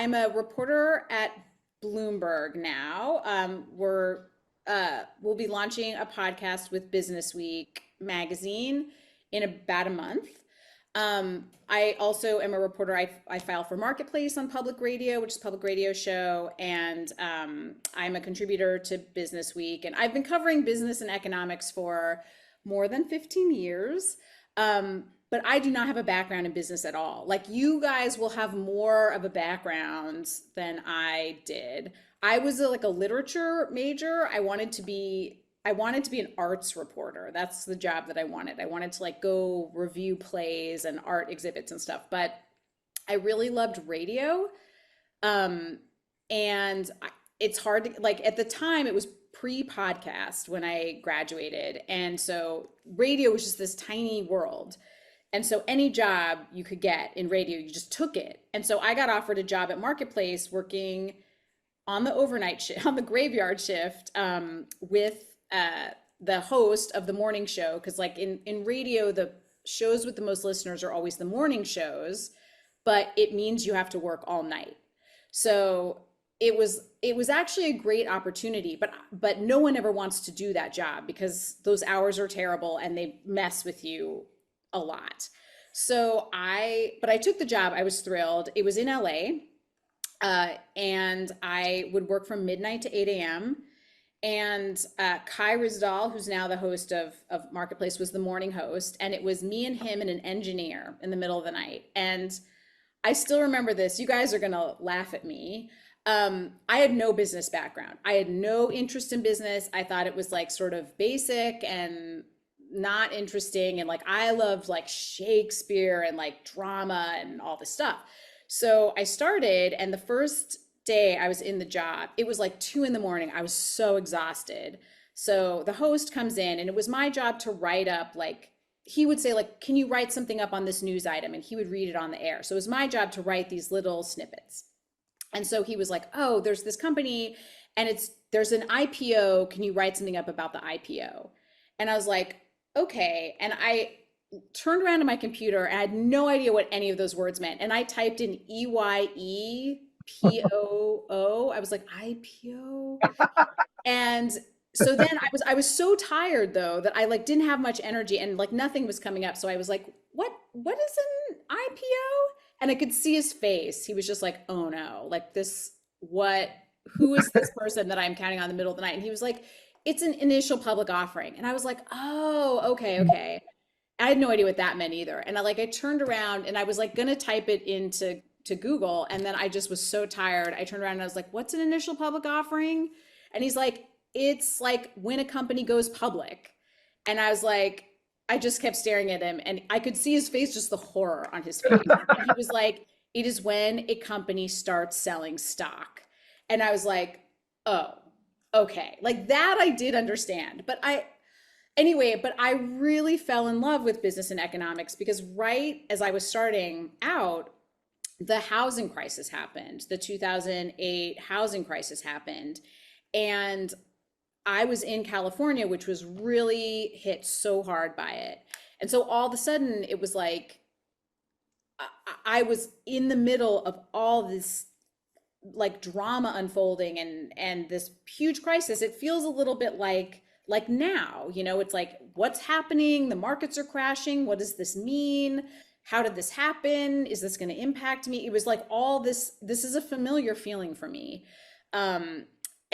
I'm a reporter at Bloomberg now. We'll be launching a podcast with Businessweek magazine in about a month. I also am a reporter. I file for Marketplace on public radio, which is a public radio show, and I'm a contributor to Businessweek. And I've been covering business and economics for more than 15 years. But I do not have a background in business at all. Like, you guys will have more of a background than I did. I was like a literature major. I wanted to be an arts reporter. That's the job that I wanted. I wanted to like go review plays and art exhibits and stuff. But I really loved radio. And it's hard to, like, at the time it was pre-podcast when I graduated. And so radio was just this tiny world. And so any job you could get in radio, you just took it. And so I got offered a job at Marketplace working on the overnight shift, on the graveyard shift, with the host of the morning show. Because like in radio, the shows with the most listeners are always the morning shows, but it means you have to work all night. So it was actually a great opportunity, but no one ever wants to do that job because those hours are terrible and they mess with you a lot. So I took the job. I was thrilled. It was in LA, and I would work from midnight to 8 a.m. And Kai Rizdal, who's now the host of Marketplace, was the morning host. And it was me and him and an engineer in the middle of the night. And I still remember this. You guys are going to laugh at me. I had no business background. I had no interest in business. I thought it was like sort of basic and not interesting. And like, I loved like Shakespeare and like drama and all this stuff. So I started, and the first day I was in the job, it was like 2 a.m. I was so exhausted. So the host comes in, and it was my job to write up, like, he would say like, can you write something up on this news item? And he would read it on the air. So it was my job to write these little snippets. And so he was like, oh, there's this company and there's an IPO. Can you write something up about the IPO? And I was like, okay. And I turned around to my computer and I had no idea what any of those words meant. And I typed in EYEPOO. I was like, IPO. And so then I was so tired though that I like didn't have much energy and like nothing was coming up. So I was like, what is an IPO? And I could see his face. He was just like, oh no, like who is this person that I'm counting on in the middle of the night? And he was like, it's an initial public offering. And I was like, oh, okay. I had no idea what that meant either. And I turned around and I was like gonna type it into Google. And then I just was so tired. I turned around and I was like, what's an initial public offering? And he's like, it's like when a company goes public. And I was like, I just kept staring at him and I could see his face, just the horror on his face. And he was like, it is when a company starts selling stock. And I was like, oh, okay. Like that I did understand. But I really fell in love with business and economics because right as I was starting out, the housing crisis happened. The 2008 housing crisis happened. And I was in California, which was really hit so hard by it. And so all of a sudden it was like, I was in the middle of all this like drama unfolding and this huge crisis. It feels a little bit like now, it's like, what's happening? The markets are crashing. What does this mean? How did this happen? Is this going to impact me? It was like all this is a familiar feeling for me.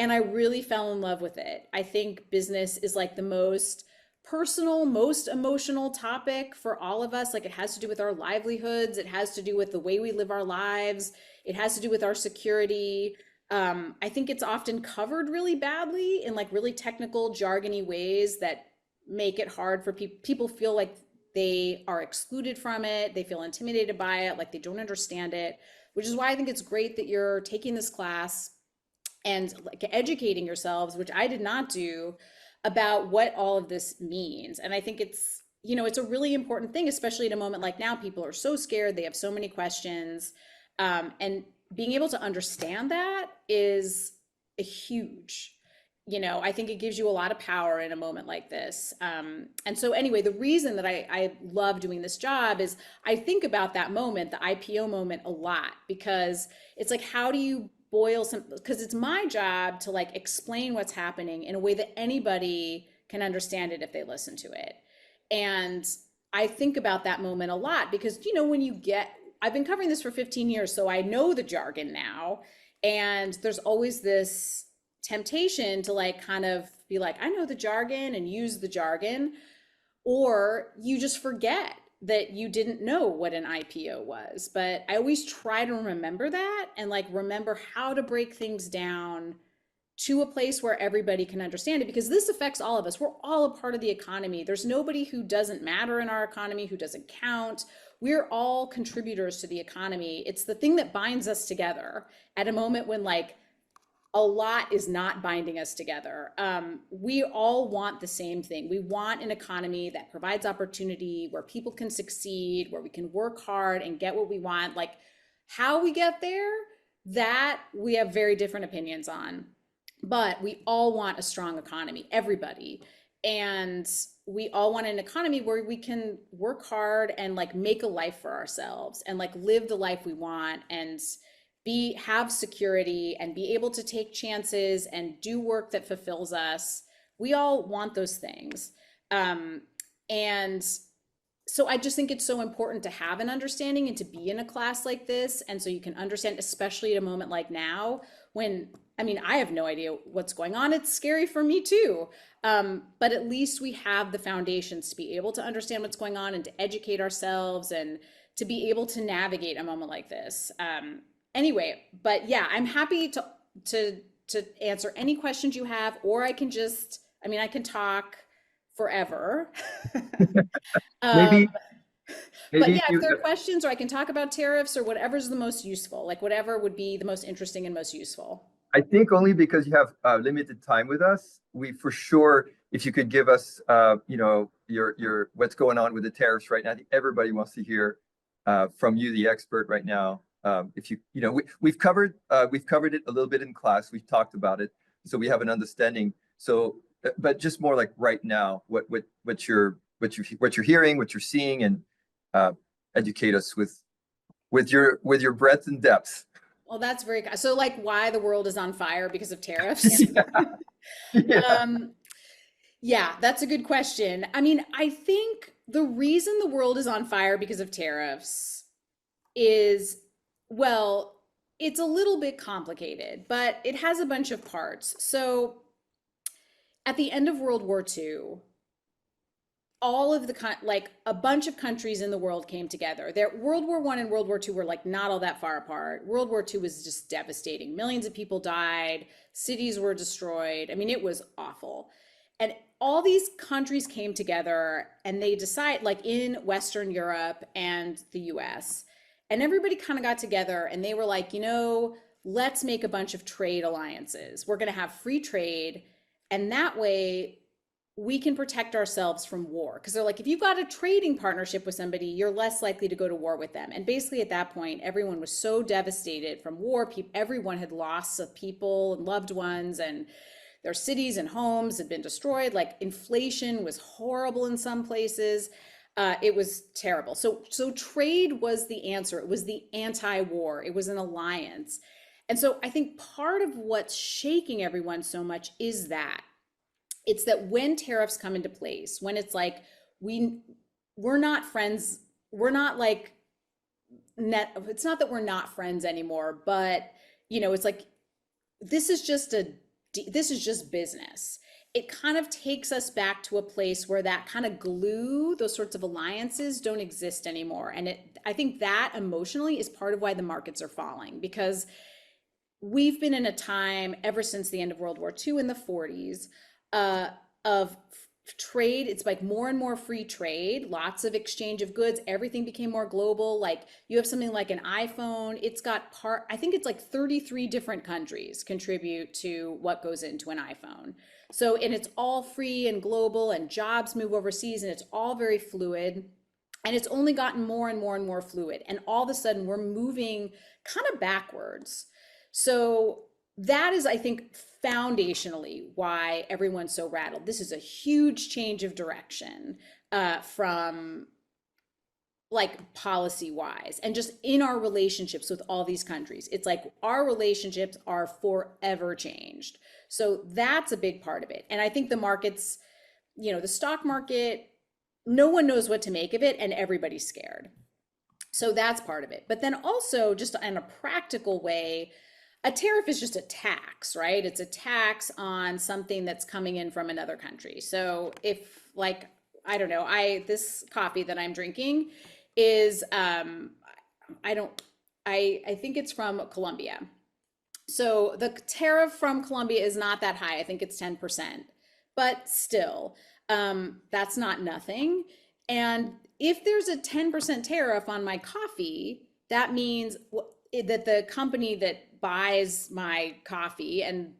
And I really fell in love with it. I think business is like the most personal, most emotional topic for all of us. Like it has to do with our livelihoods. It has to do with the way we live our lives. It has to do with our security. I think it's often covered really badly in like really technical, jargony ways that make it hard for people feel like they are excluded from it. They feel intimidated by it, like they don't understand it, which is why I think it's great that you're taking this class and like educating yourselves, which I did not do, about what all of this means. And I think it's a really important thing, especially at a moment like now. People are so scared. They have so many questions. And being able to understand that is a huge, I think it gives you a lot of power in a moment like this. And so anyway, the reason that I love doing this job is I think about that moment, the IPO moment, a lot, because it's like, how do you boil some, because it's my job to like explain what's happening in a way that anybody can understand it if they listen to it. And I think about that moment a lot because, when I've been covering this for 15 years, so I know the jargon now. And there's always this temptation to like kind of be like, I know the jargon and use the jargon, or you just forget that you didn't know what an IPO was. But I always try to remember that and like remember how to break things down to a place where everybody can understand it, because this affects all of us. We're all a part of the economy. There's nobody who doesn't matter in our economy, who doesn't count. We're all contributors to the economy. It's the thing that binds us together at a moment when like a lot is not binding us together. We all want the same thing. We want an economy that provides opportunity, where people can succeed, where we can work hard and get what we want. Like how we get there, that we have very different opinions on. But we all want a strong economy, everybody. And we all want an economy where we can work hard and like make a life for ourselves and like live the life we want and have security and be able to take chances and do work that fulfills us. We all want those things. And so I just think it's so important to have an understanding and to be in a class like this. And so you can understand, especially at a moment like now, when, I have no idea what's going on. It's scary for me too. But at least we have the foundations to be able to understand what's going on and to educate ourselves and to be able to navigate a moment like this. Anyway, but yeah, I'm happy to answer any questions you have, or I can just, I can talk forever. Maybe, But maybe yeah, if if you, there are questions, or I can talk about tariffs or whatever's the most useful, like whatever would be the most interesting and most useful. I think only because you have limited time with us, we for sure, if you could give us, your what's going on with the tariffs right now. I think everybody wants to hear from you, the expert, right now. If we've covered it a little bit in class. We've talked about it, so we have an understanding. So, but just more like right now, what you're hearing, what you're seeing, and educate us with your breadth and depth. Well, that's very, so like why the world is on fire because of tariffs. Yeah. Um, yeah, that's a good question. I think the reason the world is on fire because of tariffs is, well, it's a little bit complicated, but it has a bunch of parts. So at the end of World War II, all of like a bunch of countries in the world came together. World War I and World War II were like not all that far apart. World War II was just devastating. Millions of people died, cities were destroyed. It was awful. And all these countries came together and they decide, like in Western Europe and the US, and everybody kind of got together and they were like, let's make a bunch of trade alliances. We're going to have free trade. And that way we can protect ourselves from war. Because they're like, if you've got a trading partnership with somebody, you're less likely to go to war with them. And basically at that point, everyone was so devastated from war. Everyone had lost people and loved ones, and their cities and homes had been destroyed. Like inflation was horrible in some places. It was terrible. So trade was the answer. It was the anti-war. It was an alliance. And so I think part of what's shaking everyone so much is that it's that when tariffs come into place, when it's like we're not friends, we're not like it's not that we're not friends anymore, but it's like this is just business. It kind of takes us back to a place where that kind of glue, those sorts of alliances don't exist anymore. And I think that emotionally is part of why the markets are falling, because we've been in a time ever since the end of World War II in the 40s of trade. It's like more and more free trade, lots of exchange of goods. Everything became more global. Like you have something like an iPhone. It's got I think it's like 33 different countries contribute to what goes into an iPhone. So, and it's all free and global, and jobs move overseas, and it's all very fluid. And it's only gotten more and more and more fluid. And all of a sudden we're moving kind of backwards. So that is, I think, foundationally why everyone's so rattled. This is a huge change of direction from like policy wise and just in our relationships with all these countries. It's like our relationships are forever changed. So that's a big part of it. And I think the markets, the stock market, no one knows what to make of it and everybody's scared. So that's part of it. But then also, just in a practical way, a tariff is just a tax, right? It's a tax on something that's coming in from another country. So if, like, I don't know, this coffee that I'm drinking is I think it's from Colombia. So the tariff from Colombia is not that high. I think it's 10%. But still, that's not nothing. And if there's a 10% tariff on my coffee, that means that the company that buys my coffee and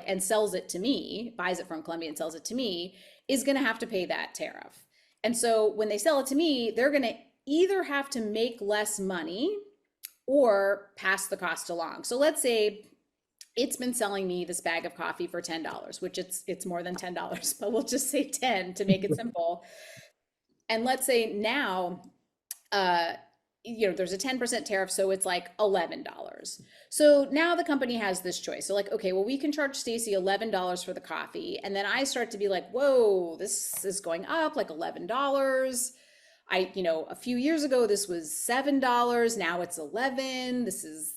and sells it to me, buys it from Colombia and sells it to me, is going to have to pay that tariff. And so when they sell it to me, they're going to either have to make less money or pass the cost along. So let's say it's been selling me this bag of coffee for $10, which it's more than $10, but we'll just say 10 to make it simple. And let's say now, there's a 10% tariff, so it's like $11. So now the company has this choice. So like, okay, well, we can charge Stacey $11 for the coffee. And then I start to be like, whoa, this is going up like $11. A few years ago, this was $7. Now it's 11. This is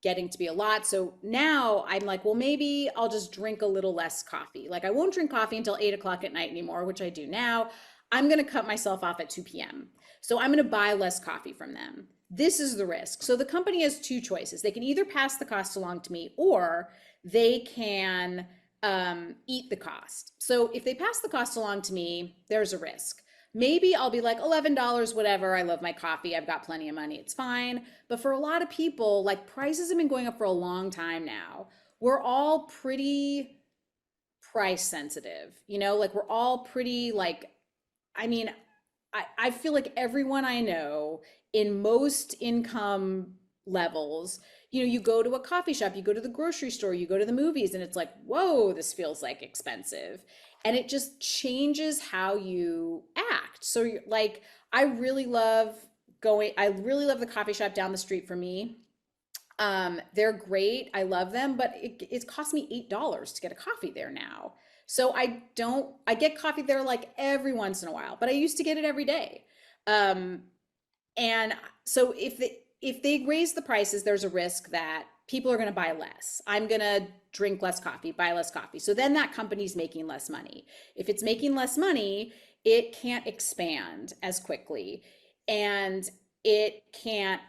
getting to be a lot. So now I'm like, well, maybe I'll just drink a little less coffee. Like I won't drink coffee until 8 o'clock at night anymore, which I do now. I'm going to cut myself off at 2 p.m. So I'm going to buy less coffee from them. This is the risk. So the company has two choices. They can either pass the cost along to me or they can eat the cost. So if they pass the cost along to me, there's a risk. Maybe I'll be like $11, whatever. I love my coffee. I've got plenty of money. It's fine. But for a lot of people, like prices have been going up for a long time now. We're all pretty price sensitive, like we're all pretty I feel like everyone I know in most income levels, you go to a coffee shop, you go to the grocery store, you go to the movies, and it's like, whoa, this feels like expensive. And it just changes how you act. So like, I really love the coffee shop down the street from me. They're great. I love them, but it cost me $8 to get a coffee there now. So I get coffee there like every once in a while, but I used to get it every day. And so if they raise the prices, there's a risk that people are going to buy less. I'm going to drink less coffee, buy less coffee. So then that company's making less money. If it's making less money, it can't expand as quickly. And it can't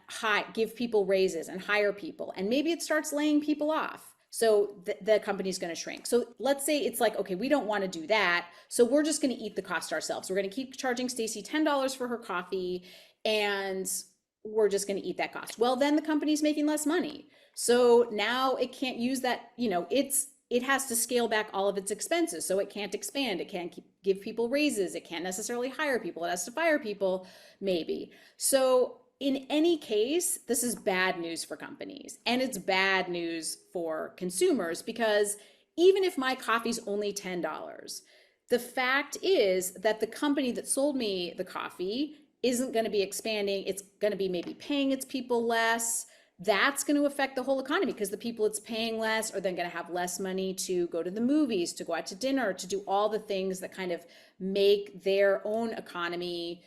give people raises and hire people. And maybe it starts laying people off. So the company's going to shrink. So let's say it's like, okay, we don't want to do that. So we're just going to eat the cost ourselves. We're going to keep charging Stacey $10 for her coffee and we're just going to eat that cost. Well, then the company's making less money. So now it can't use that, it has to scale back all of its expenses. So it can't expand. It can't give people raises. It can't necessarily hire people. It has to fire people, maybe. So in any case, this is bad news for companies and it's bad news for consumers because even if my coffee's only $10, the fact is that the company that sold me the coffee isn't going to be expanding. It's going to be maybe paying its people less. That's going to affect the whole economy because the people it's paying less are then going to have less money to go to the movies, to go out to dinner, to do all the things that kind of make their own economy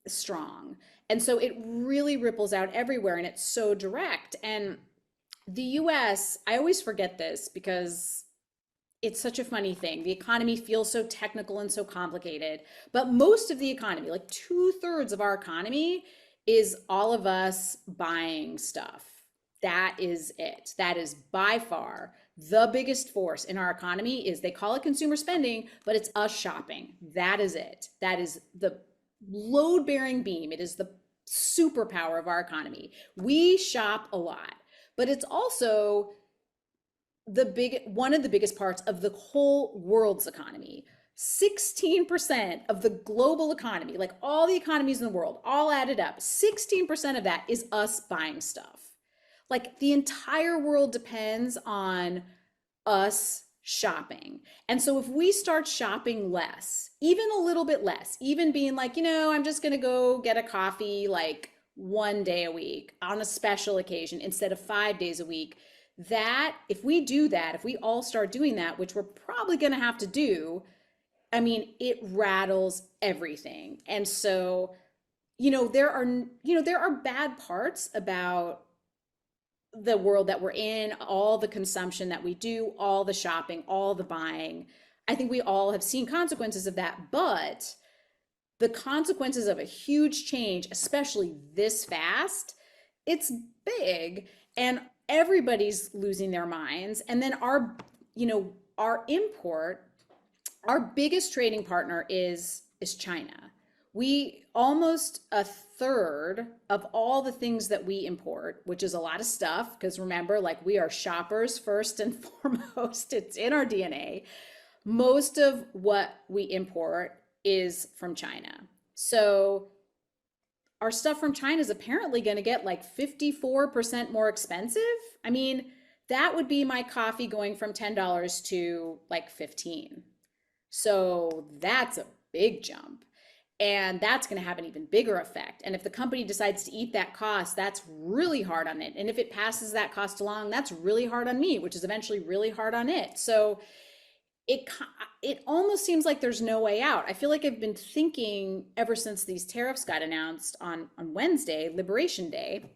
strong. And so it really ripples out everywhere and it's so direct. And the US, I always forget this because it's such a funny thing. The economy feels so technical and so complicated, but most of the economy, like 2/3 of our economy, is all of us buying stuff. That is it. That is by far the biggest force in our economy. Is they call it consumer spending, but it's us shopping. That is it. That is the load-bearing beam. It is the superpower of our economy. We shop a lot, but it's also one of the biggest parts of the whole world's economy. 16% of the global economy, like all the economies in the world, all added up, 16% of that is us buying stuff. Like the entire world depends on us shopping. And so if we start shopping less, even a little bit less, even being like, I'm just going to go get a coffee like 1 day a week on a special occasion instead of 5 days a week, that if we do that, if we all start doing that, which we're probably going to have to do, I mean, it rattles everything. And so, there are bad parts about the world that we're in, all the consumption that we do, all the shopping, all the buying. I think we all have seen consequences of that, but the consequences of a huge change, especially this fast, it's big and everybody's losing their minds. And then our import, our biggest trading partner is China. We almost a third of all the things that we import, which is a lot of stuff, because remember, like we are shoppers first and foremost, it's in our DNA. Most of what we import is from China. So our stuff from China is apparently going to get like 54% more expensive. I mean, that would be my coffee going from $10 to like 15. So that's a big jump. And that's going to have an even bigger effect. And if the company decides to eat that cost, that's really hard on it. And if it passes that cost along, that's really hard on me, which is eventually really hard on it. So it almost seems like there's no way out. I feel like I've been thinking ever since these tariffs got announced on Wednesday, Liberation Day.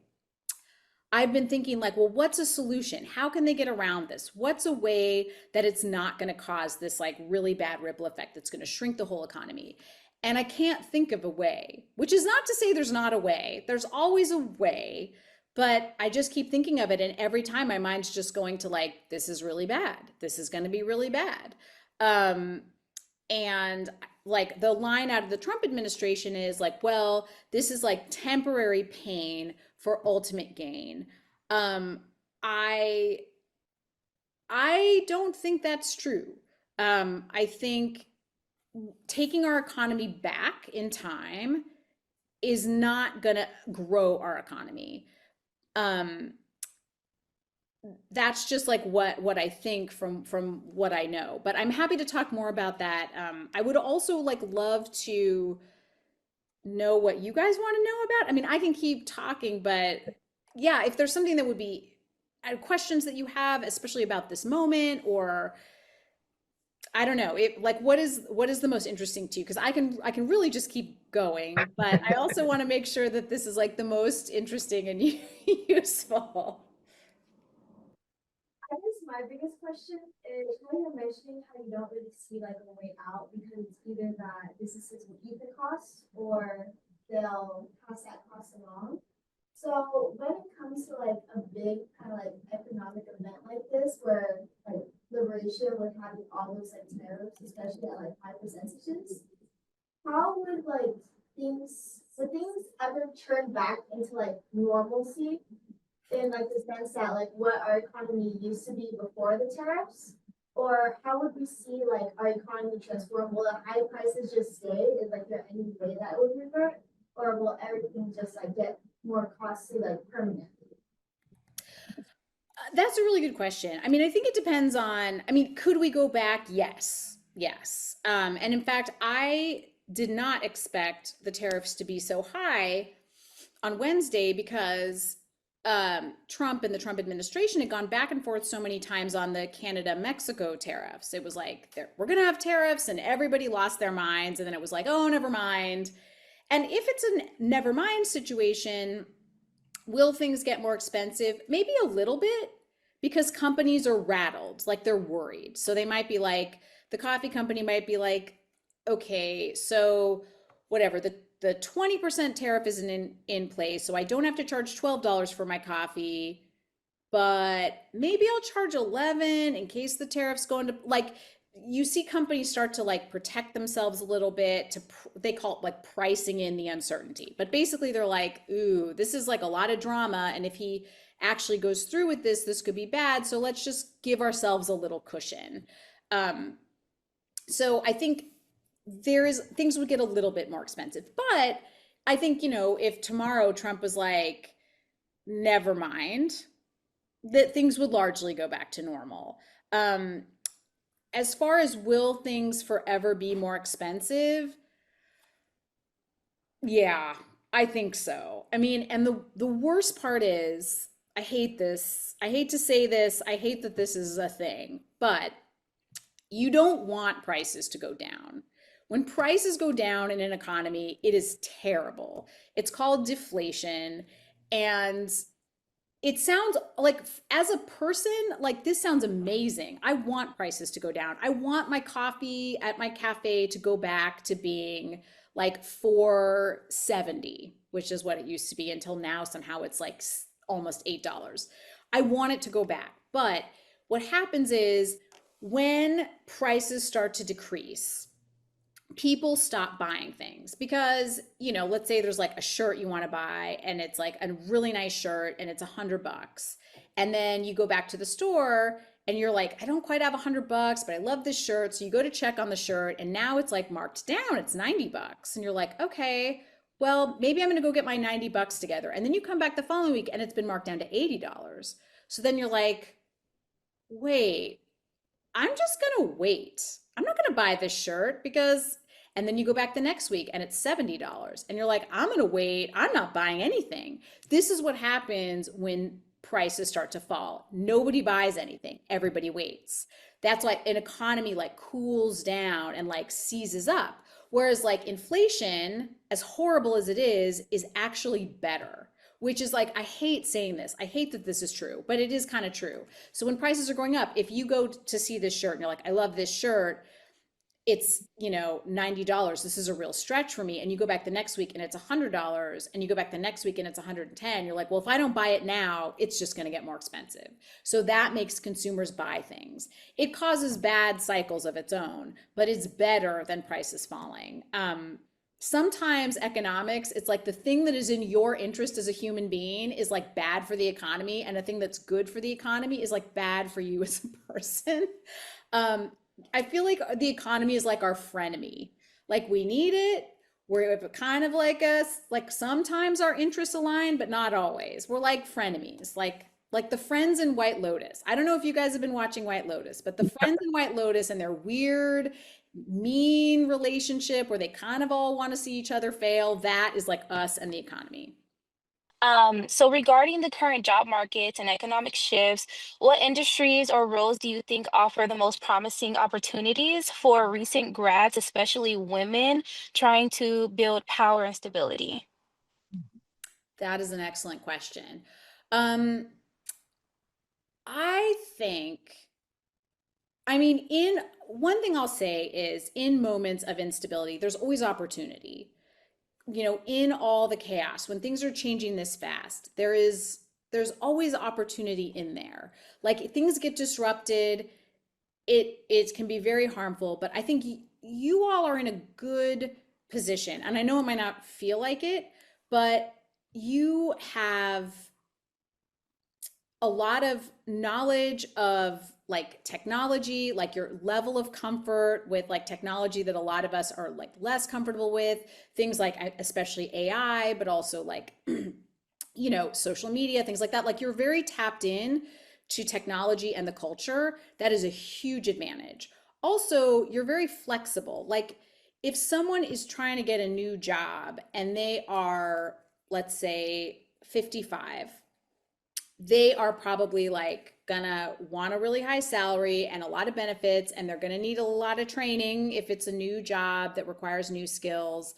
I've been thinking like, well, what's a solution? How can they get around this? What's a way that it's not going to cause this like really bad ripple effect that's going to shrink the whole economy? And I can't think of a way, which is not to say there's not a way. There's always a way, but I just keep thinking of it. And every time my mind's just going to like, this is really bad. This is going to be really bad. And like the line out of the Trump administration is like, well, this is like temporary pain for ultimate gain. I don't think that's true. I think taking our economy back in time is not going to grow our economy. That's just like what I think from what I know, but I'm happy to talk more about that. I would also like love to know what you guys want to know about. I mean, I can keep talking, but yeah, if there's something that would be questions that you have, especially about this moment, or I don't know, like what is the most interesting to you? Because I can really just keep going, but I also want to make sure that this is like the most interesting and useful. I guess my biggest question is when you're mentioning how you don't really see like a way out because either that businesses will eat the cost or they'll pass that cost along. So when it comes to like a big kind of like economic event like this, where like liberation would have all those like tariffs, especially at like high percentages, how would like would things ever turn back into like normalcy in like the sense that like what our economy used to be before the tariffs? Or how would we see like our economy transform? Will the high prices just stay? Is like there any way that it would revert? Or will everything just like get more costly like permanently? That's a really good question. I mean, I think it depends on, I mean, could we go back? Yes. Yes. And in fact, I did not expect the tariffs to be so high on Wednesday because Trump and the Trump administration had gone back and forth so many times on the Canada-Mexico tariffs. It was like, we're going to have tariffs, and everybody lost their minds. And then it was like, oh, never mind. And if it's a never mind situation, will things get more expensive? Maybe a little bit, because companies are rattled, like they're worried. So they might be like, the coffee company might be like, okay, so whatever, the 20% tariff isn't in place, so I don't have to charge $12 for my coffee, but maybe I'll charge 11 in case the tariffs go into, like, you see companies start to like protect themselves a little bit they call it like pricing in the uncertainty. But basically they're like, ooh, this is like a lot of drama, and if he actually goes through with this could be bad, so let's just give ourselves a little cushion. So I think things would get a little bit more expensive. But I think, if tomorrow Trump was like, never mind, that things would largely go back to normal. Um, as far as will things forever be more expensive? Yeah, I think so. I mean, and the worst part is, I hate this. I hate to say this. I hate that this is a thing, but you don't want prices to go down. When prices go down in an economy, it is terrible. It's called deflation. And it sounds like, as a person, like, this sounds amazing. I want prices to go down. I want my coffee at my cafe to go back to being like 4.70, which is what it used to be, until now somehow it's like almost $8. I want it to go back. But what happens is, when prices start to decrease, people stop buying things because, let's say there's like a shirt you want to buy, and it's like a really nice shirt and it's $100. And then you go back to the store and you're like, I don't quite have $100, but I love this shirt. So you go to check on the shirt and now it's like marked down, it's $90. And you're like, okay, well, maybe I'm going to go get my $90 together. And then you come back the following week and it's been marked down to $80. So then you're like, wait, I'm just going to wait. I'm not going to buy this shirt because, and then you go back the next week and it's $70. And you're like, I'm going to wait. I'm not buying anything. This is what happens when prices start to fall. Nobody buys anything. Everybody waits. That's why an economy like cools down and like seizes up. Whereas like inflation, as horrible as it is actually better. Which is like, I hate saying this. I hate that this is true, but it is kind of true. So when prices are going up, if you go to see this shirt and you're like, I love this shirt, it's, $90. This is a real stretch for me. And you go back the next week and it's $100, and you go back the next week and it's 110. You're like, well, if I don't buy it now, it's just going to get more expensive. So that makes consumers buy things. It causes bad cycles of its own, but it's better than prices falling. Sometimes economics, it's like the thing that is in your interest as a human being is like bad for the economy, and the thing that's good for the economy is like bad for you as a person. I feel like the economy is like our frenemy. Like, we need it. We're kind of like us, like sometimes our interests align, but not always. We're like frenemies, like the friends in White Lotus. I don't know if you guys have been watching White Lotus, but the friends in White Lotus and their weird, mean relationship where they kind of all want to see each other fail, that is like us and the economy. So regarding the current job markets and economic shifts, what industries or roles do you think offer the most promising opportunities for recent grads, especially women, trying to build power and stability? That is an excellent question. Um, I think, I mean, in one thing I'll say is, in moments of instability, there's always opportunity. In all the chaos, when things are changing this fast, there's always opportunity in there. Like, things get disrupted, it can be very harmful, but I think you all are in a good position. And I know it might not feel like it, but you have a lot of knowledge of like technology, like your level of comfort with like technology that a lot of us are like less comfortable with, things like especially AI, but also like, social media, things like that. Like, you're very tapped in to technology and the culture. That is a huge advantage. Also, you're very flexible. Like, if someone is trying to get a new job and they are, let's say, 55, they are probably like gonna want a really high salary and a lot of benefits, and they're gonna need a lot of training if it's a new job that requires new skills.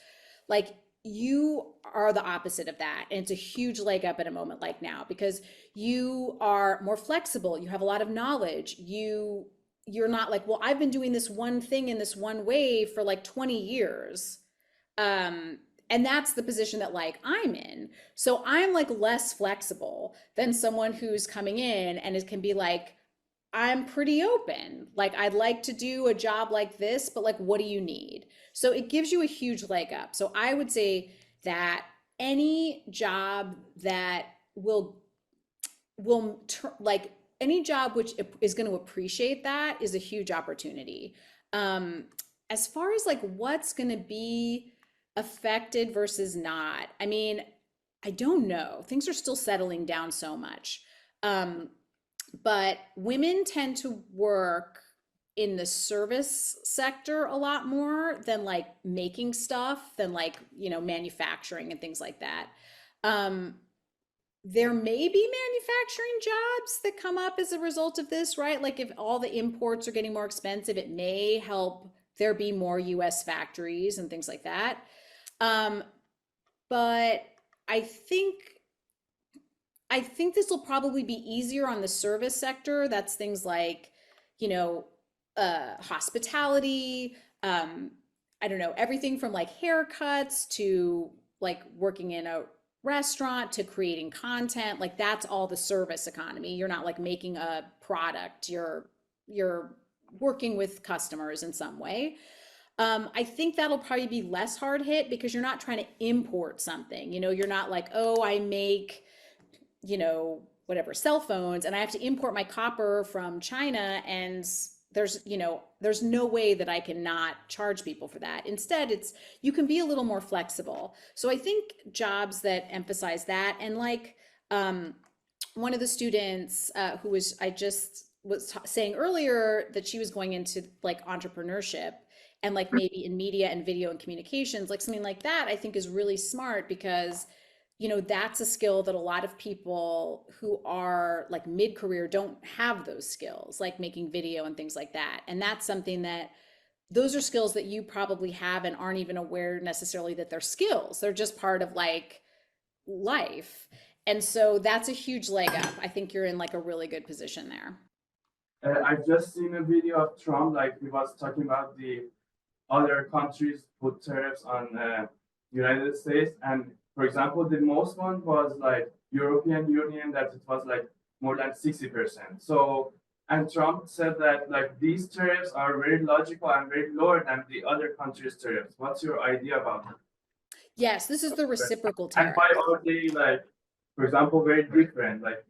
Like, you are the opposite of that, and it's a huge leg up at a moment like now, because you are more flexible, you have a lot of knowledge, you're not like, well, I've been doing this one thing in this one way for like 20 years. And that's the position that like I'm in. So I'm like less flexible than someone who's coming in and it can be like, I'm pretty open. Like, I'd like to do a job like this, but like, what do you need? So it gives you a huge leg up. So I would say that any job that like any job which is going to appreciate that is a huge opportunity. As far as like what's going to be affected versus not, I mean, I don't know. Things are still settling down so much. but women tend to work in the service sector a lot more than like making stuff, than like, manufacturing and things like that. Um, there may be manufacturing jobs that come up as a result of this, right? Like if all the imports are getting more expensive, it may help there be more US factories and things like that. Um, but I think I think this will probably be easier on the service sector. That's things like, you know, hospitality, I don't know, everything from like haircuts to like working in a restaurant to creating content. Like that's all the service economy. You're not like making a product. You're working with customers in some way. I think that'll probably be less hard hit because you're not trying to import something. You're not like, oh, I make, whatever, cell phones, and I have to import my copper from China, and there's no way that I can not charge people for that. Instead, you can be a little more flexible. So I think jobs that emphasize that, and like one of the students I just was saying earlier that she was going into like entrepreneurship and like maybe in media and video and communications, like something like that, I think is really smart because that's a skill that a lot of people who are like mid-career don't have those skills, like making video and things like that. And that's something that those are skills that you probably have and aren't even aware necessarily that they're skills. They're just part of like life. And so that's a huge leg up. I think you're in like a really good position there. I've just seen a video of Trump, like he was talking about the other countries put tariffs on United States, and for example, the most one was like European Union, that it was like more than 60%. So, and Trump said that like these tariffs are very logical and very lower than the other countries' tariffs. What's your idea about it? Yes, this is the reciprocal And tariff. why are they like, for example, very different? Like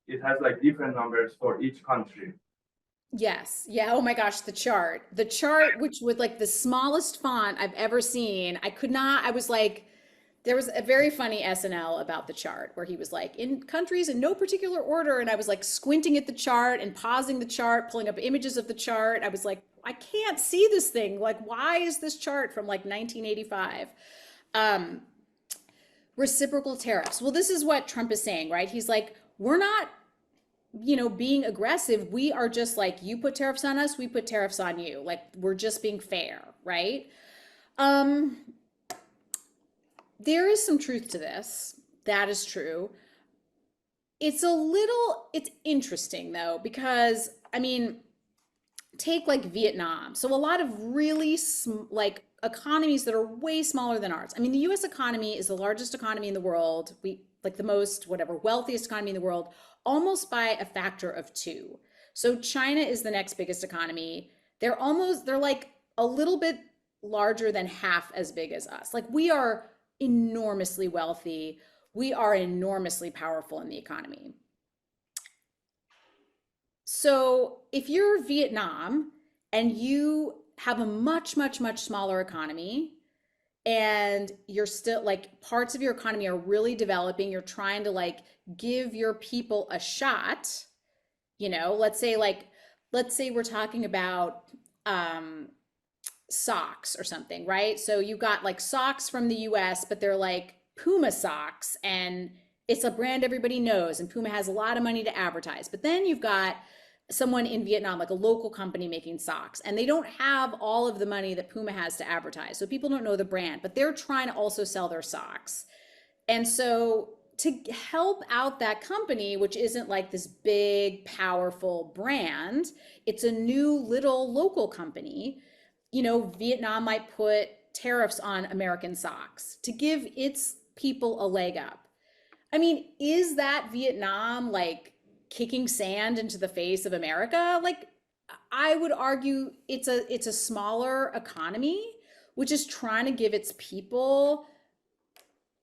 it has like different numbers for each country. Yes. Yeah. Oh my gosh, the chart, which with like the smallest font I've ever seen. I was like, there was a very funny SNL about the chart where he was like, in countries in no particular order. And I was like squinting at the chart and pausing the chart, pulling up images of the chart. I was like, I can't see this thing. Like, why is this chart from like 1985? Reciprocal tariffs. Well, this is what Trump is saying, right? He's like, we're not, being aggressive. We are just like, you put tariffs on us, we put tariffs on you. Like, we're just being fair, right? There is some truth to this. That is true. It's interesting though, because I mean, take like Vietnam. So a lot of really like economies that are way smaller than ours. I mean, the US economy is the largest economy in the world. We like the most, whatever, wealthiest economy in the world, almost by a factor of 2. So China is the next biggest economy. They're like a little bit larger than half as big as us. Like we are enormously wealthy. We are enormously powerful in the economy. So if you're Vietnam and you have a much, much, much smaller economy, and you're still like parts of your economy are really developing, you're trying to like give your people a shot, let's say we're talking about socks or something, right? So you got like socks from the US, but they're like Puma socks, and it's a brand everybody knows, and Puma has a lot of money to advertise. But then you've got someone in Vietnam, like a local company making socks, and they don't have all of the money that Puma has to advertise. So people don't know the brand, but they're trying to also sell their socks. And so to help out that company, which isn't like this big, powerful brand, it's a new little local company. Vietnam might put tariffs on American socks to give its people a leg up. I mean, is that Vietnam like kicking sand into the face of America? Like, I would argue it's a smaller economy, which is trying to give its people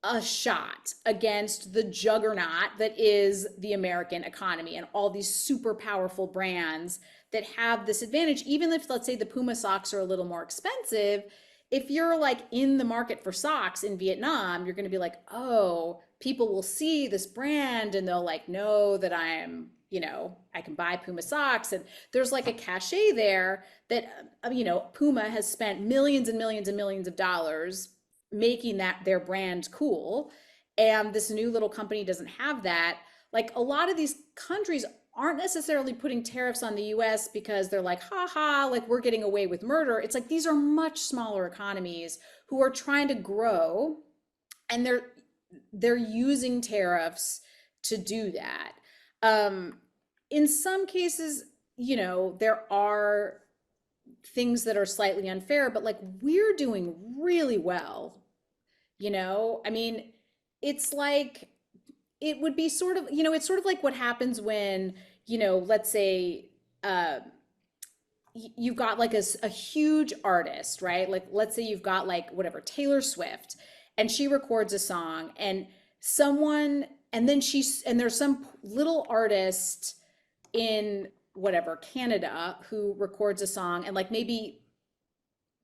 a shot against the juggernaut that is the American economy and all these super powerful brands that have this advantage. Even if, let's say, the Puma socks are a little more expensive, if you're like in the market for socks in Vietnam, you're going to be like, oh, people will see this brand and they'll like know that I'm you know, I can buy Puma socks, and there's like a cachet there that, you know, Puma has spent millions and millions and millions of dollars making that their brand cool. And this new little company doesn't have that. Like a lot of these countries aren't necessarily putting tariffs on the US because they're like, ha ha, like we're getting away with murder. It's like these are much smaller economies who are trying to grow, and they're using tariffs to do that. In some cases, you know, there are things that are slightly unfair, but like we're doing really well, you know? I mean, it's like it would be sort of, you know, it's sort of like what happens when, you know, let's say you've got like a huge artist, right? Like let's say you've got like whatever, Taylor Swift, and she records a song, and someone, and then and there's some little artist in whatever, Canada, who records a song, and like maybe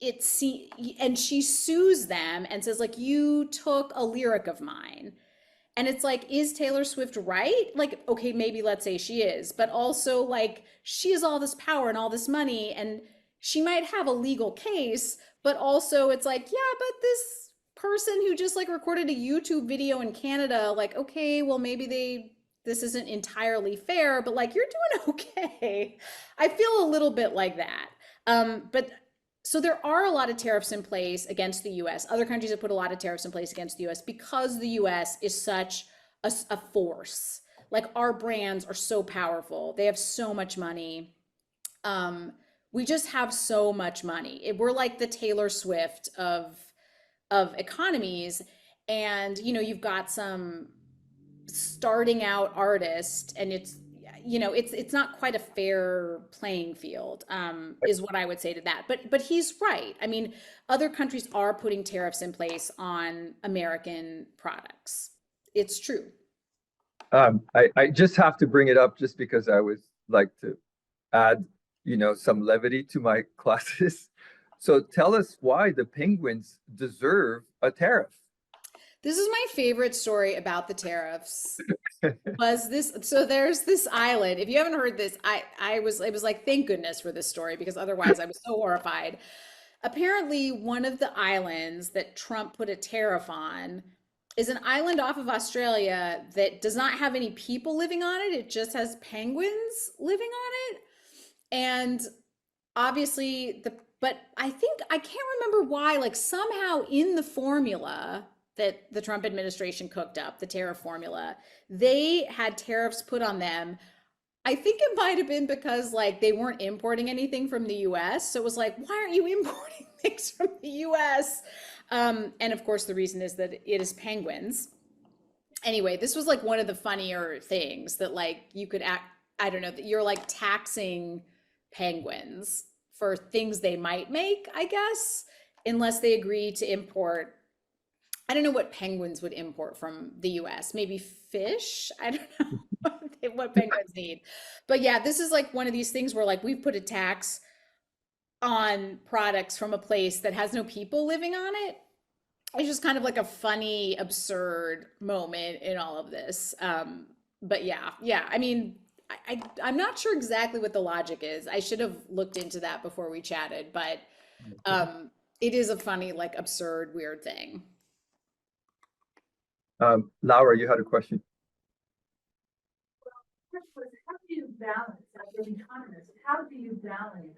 and she sues them and says like, you took a lyric of mine. And it's like, is Taylor Swift right? Like, okay, maybe let's say she is, but also like she has all this power and all this money, and she might have a legal case, but also it's like, yeah, but this person who just like recorded a YouTube video in Canada, like, okay, well, maybe this isn't entirely fair, but like, you're doing okay. I feel a little bit like that. But so there are a lot of tariffs in place against the US. Other countries have put a lot of tariffs in place against the US because the US is such a force. Like our brands are so powerful. They have so much money. We just have so much money. We're like the Taylor Swift of economies. And, you know, you've got some starting out artist, and it's, you know, it's not quite a fair playing field, is what I would say to that. But he's right. I mean, other countries are putting tariffs in place on American products. It's true. I just have to bring it up just because I would like to add, you know, some levity to my classes. So tell us why the penguins deserve a tariff. This is my favorite story about the tariffs. So there's this island. If you haven't heard this, it was like, thank goodness for this story, because otherwise I was so horrified. Apparently, one of the islands that Trump put a tariff on is an island off of Australia that does not have any people living on it. It just has penguins living on it. And obviously but I think, I can't remember why, like somehow in the formula that the Trump administration cooked up, the tariff formula, they had tariffs put on them. I think it might have been because like they weren't importing anything from the US. So it was like, why aren't you importing things from the US? And of course, the reason is that it is penguins. Anyway, this was like one of the funnier things that like you could I don't know, that you're like taxing penguins for things they might make, I guess, unless they agree to import. I don't know what penguins would import from the US. Maybe fish? I don't know what penguins need. But yeah, this is like one of these things where like we've put a tax on products from a place that has no people living on it. It's just kind of like a funny, absurd moment in all of this. But yeah. I mean, I'm not sure exactly what the logic is. I should have looked into that before we chatted, but it is a funny, like absurd, weird thing. Laura, you had a question. First was, how do you balance, as an economist, how do you balance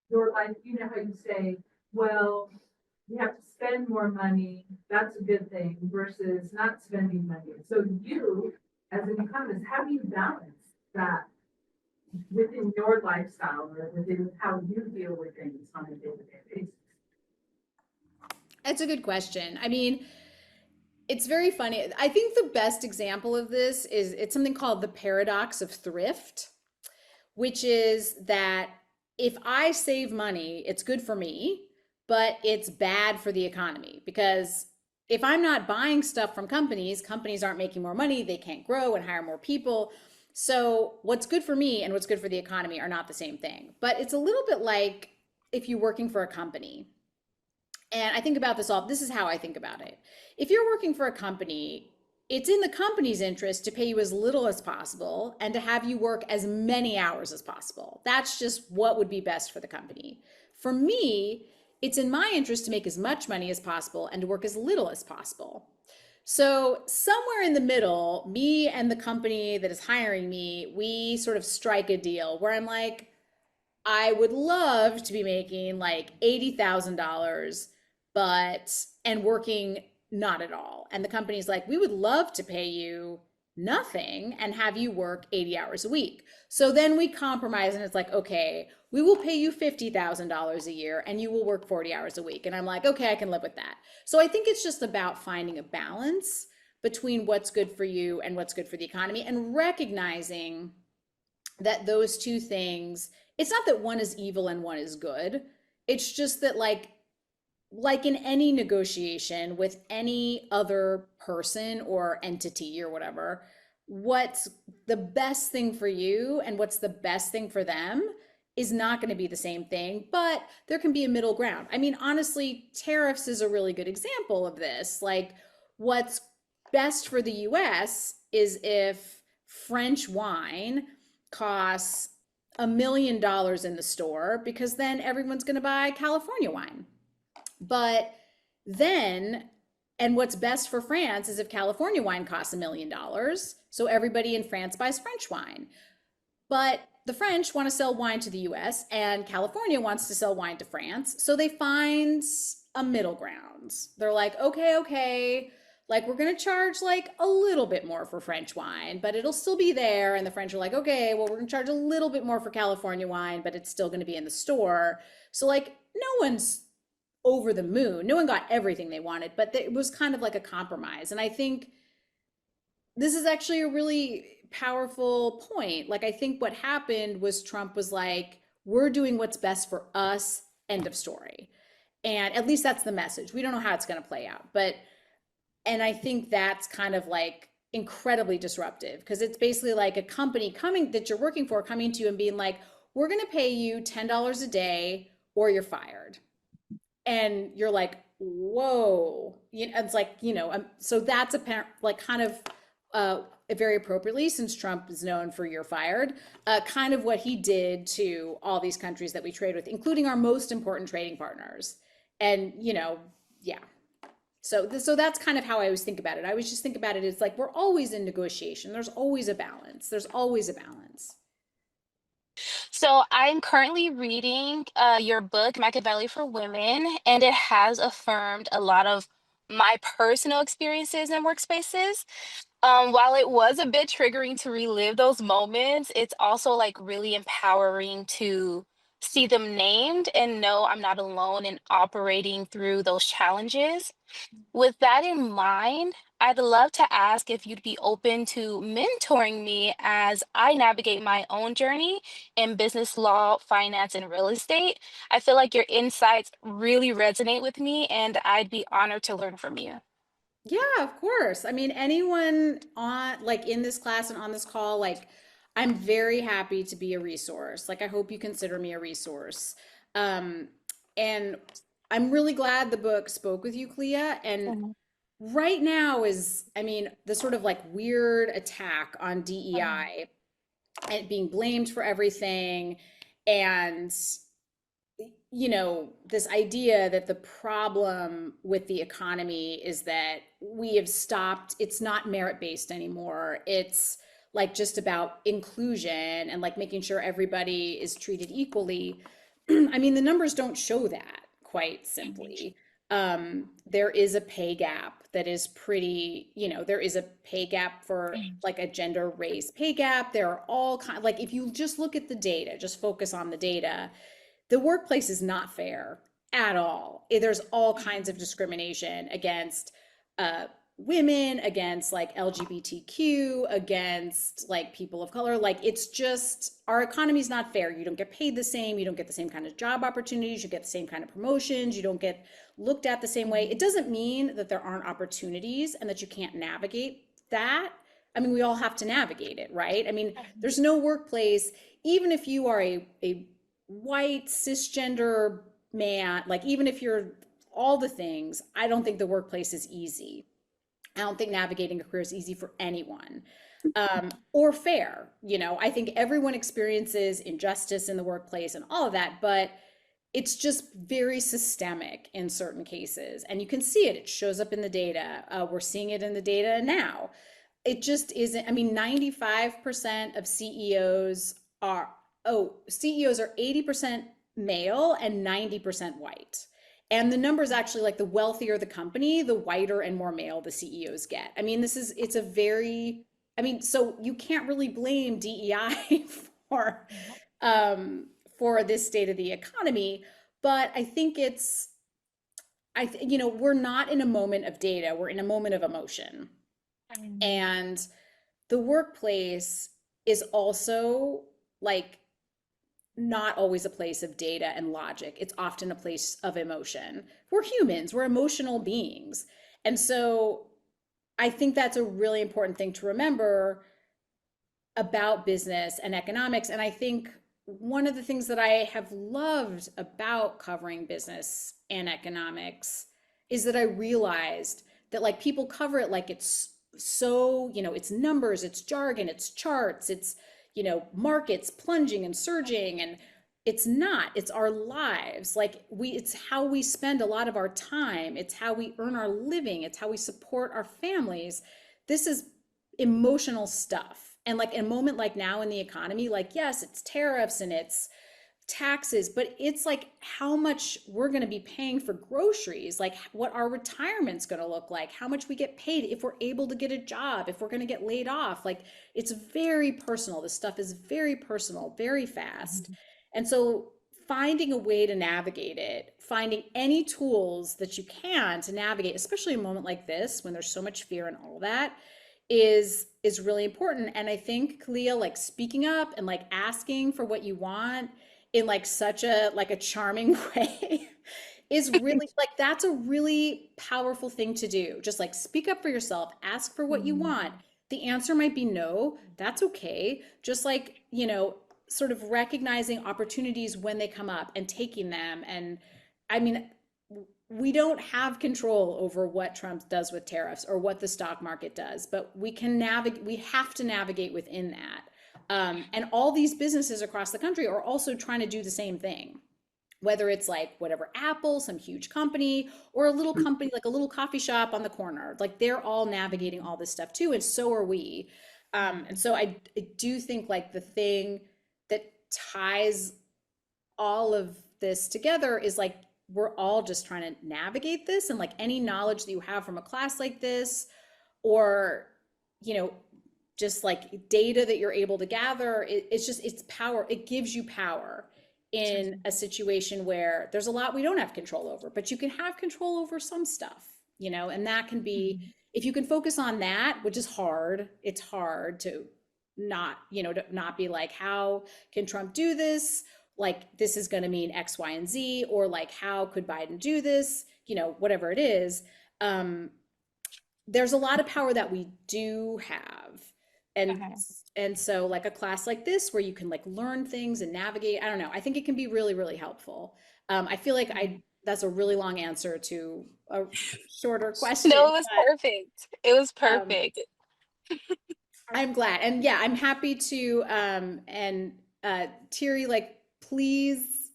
your life? You know how you say, well, you have to spend more money, that's a good thing, versus not spending money. So you, as an economist, how do you balance that within your lifestyle or within how you deal with things on a day-to-day basis? That's a good question. I mean, it's very funny. I think the best example of this is it's something called the paradox of thrift, which is that if I save money, it's good for me, but it's bad for the economy, because if I'm not buying stuff from companies, companies aren't making more money, they can't grow and hire more people. So what's good for me and what's good for the economy are not the same thing. But it's a little bit like if you're working for a company. And I think about this is how I think about it. If you're working for a company, it's in the company's interest to pay you as little as possible and to have you work as many hours as possible. That's just what would be best for the company. For me, it's in my interest to make as much money as possible and to work as little as possible. So somewhere in the middle, me and the company that is hiring me, we sort of strike a deal where I'm like, I would love to be making like $80,000, and working not at all. And the company's like, we would love to pay you nothing and have you work 80 hours a week. So then we compromise and it's like, okay, we will pay you $50,000 a year and you will work 40 hours a week. And I'm like, okay, I can live with that. So I think it's just about finding a balance between what's good for you and what's good for the economy, and recognizing that those two things, it's not that one is evil and one is good. It's just that like in any negotiation with any other person or entity or whatever, what's the best thing for you and what's the best thing for them is not going to be the same thing, but there can be a middle ground. I mean, honestly, tariffs is a really good example of this. Like, what's best for the US is if French wine costs $1 million in the store, because then everyone's going to buy California wine. But then, and what's best for France is if California wine costs $1 million, so everybody in France buys French wine. But the French want to sell wine to the US and California wants to sell wine to France, so they find a middle ground. They're like, okay, like we're going to charge like a little bit more for French wine, but it'll still be there. And the French are like, okay, well, we're going to charge a little bit more for California wine, but it's still going to be in the store. So like no one's over the moon. No one got everything they wanted, but it was kind of like a compromise. And I think this is actually a really powerful point. Like, I think what happened was Trump was like, we're doing what's best for us, end of story. And at least that's the message. We don't know how it's going to play out, and I think that's kind of like incredibly disruptive, because it's basically like a company coming that you're working for coming to you and being like, we're going to pay you $10 a day or you're fired. And you're like, whoa, it's like, so that's apparent, like kind of very appropriately, since Trump is known for you're fired, kind of what he did to all these countries that we trade with, including our most important trading partners. And, yeah. So that's kind of how I always think about it. I always just think about it as like, we're always in negotiation. There's always a balance. There's always a balance. So I'm currently reading your book, Machiavelli for Women, and it has affirmed a lot of my personal experiences in workspaces. While it was a bit triggering to relive those moments, it's also like really empowering to see them named and know I'm not alone in operating through those challenges. With that in mind, I'd love to ask if you'd be open to mentoring me as I navigate my own journey in business law, finance, and real estate. I feel like your insights really resonate with me, and I'd be honored to learn from you. Yeah, of course. I mean, anyone on like in this class and on this call, like I'm very happy to be a resource. Like I hope you consider me a resource. Um, and I'm really glad the book spoke with you, Clea. And Mhm. right now is, I mean, the sort of like weird attack on DEI and being blamed for everything. And this idea that the problem with the economy is that we have stopped, it's not merit-based anymore. It's like just about inclusion and like making sure everybody is treated equally. I mean, the numbers don't show that, quite simply. There is a pay gap that is pretty, there is a pay gap for like a gender race pay gap. There are all kinds, like if you just look at the data, just focus on the data, the workplace is not fair at all. There's all kinds of discrimination against women, against like LGBTQ, against like people of color. Like it's just, our economy is not fair. You don't get paid the same. You don't get the same kind of job opportunities. You get the same kind of promotions. You don't get looked at the same way. It doesn't mean that there aren't opportunities and that you can't navigate that. I mean, we all have to navigate it, right? I mean, there's no workplace, even if you are a white cisgender man, like even if you're all the things, I don't think the workplace is easy. I don't think navigating a career is easy for anyone, or fair. I think everyone experiences injustice in the workplace and all of that, but it's just very systemic in certain cases. And you can see it. It shows up in the data. We're seeing it in the data now. It just isn't. I mean, 95% of CEOs are 80% male and 90% white. And the numbers actually, like, the wealthier the company, the whiter and more male the CEOs get. I mean, so you can't really blame DEI for this state of the economy, but I think we're not in a moment of data, we're in a moment of emotion. And the workplace is also, like, not always a place of data and logic. It's often a place of emotion. We're humans, we're emotional beings. And so I think that's a really important thing to remember about business and economics. And I think one of the things that I have loved about covering business and economics is that I realized that, like, people cover it like it's so, it's numbers, it's jargon, it's charts, it's, markets plunging and surging, and it's not. It's our lives. Like, it's how we spend a lot of our time. It's how we earn our living. It's how we support our families. This is emotional stuff. And, like, in a moment like now in the economy, like, yes, it's tariffs and it's taxes, but it's like how much we're going to be paying for groceries, like what our retirement's going to look like, how much we get paid, if we're able to get a job, if we're going to get laid off. Like, it's very personal. This stuff is very personal, very fast. And so finding a way to navigate it, finding any tools that you can to navigate, especially a moment like this when there's so much fear and all that, is really important. And I think, Kalia, like, speaking up and, like, asking for what you want in, like, such a charming way is really, like, that's a really powerful thing to do. Just, like, speak up for yourself, ask for what you want. The answer might be no, that's okay. Just, like, sort of recognizing opportunities when they come up and taking them. And I mean, we don't have control over what Trump does with tariffs or what the stock market does, but we have to navigate within that. And all these businesses across the country are also trying to do the same thing, whether it's, like, whatever, Apple, some huge company, or a little company, like a little coffee shop on the corner. Like, they're all navigating all this stuff too, and so are we. And so I do think, like, the thing that ties all of this together is, like, we're all just trying to navigate this, and, like, any knowledge that you have from a class like this, or, just, like, data that you're able to gather, it's power. It gives you power in a situation where there's a lot we don't have control over, but you can have control over some stuff, and that can be, if you can focus on that, which is hard. It's hard to not be like, how can Trump do this? Like, this is going to mean X, Y, and Z, or, like, how could Biden do this? Whatever it is. There's a lot of power that we do have. And so, like, a class like this where you can, like, learn things and navigate, I don't know, I think it can be really, really helpful. I feel like that's a really long answer to a shorter question. No, it was perfect. It was perfect. I'm glad. And yeah, I'm happy to, Thierry, like, please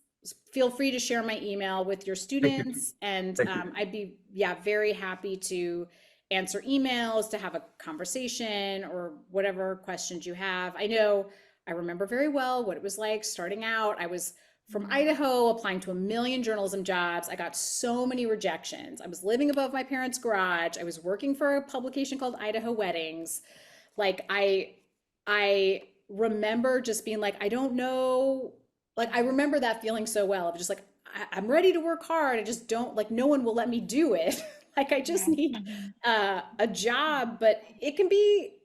feel free to share my email with your students. And I'd be, very happy to answer emails, to have a conversation, or whatever questions you have. I remember very well what it was like starting out. I was from Idaho, applying to 1 million journalism jobs. I got so many rejections. I was living above my parents' garage. I was working for a publication called Idaho Weddings. Like, I remember just being like, I don't know. Like, I remember that feeling so well of just, like, I'm ready to work hard. I just don't, like, no one will let me do it. Like, I just need a job, but it can be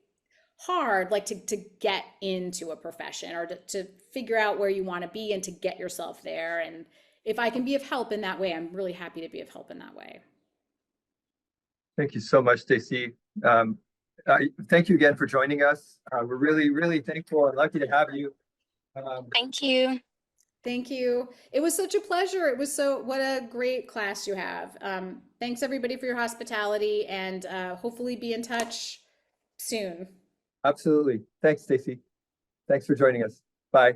hard, like, to get into a profession, or to figure out where you want to be and to get yourself there. And if I can be of help in that way, I'm really happy to be of help in that way. Thank you so much, Stacey. Thank you again for joining us. We're really, really thankful and lucky to have you. Thank you. Thank you. It was such a pleasure. What a great class you have. Thanks everybody for your hospitality, and hopefully be in touch soon. Absolutely. Thanks, Stacey. Thanks for joining us. Bye.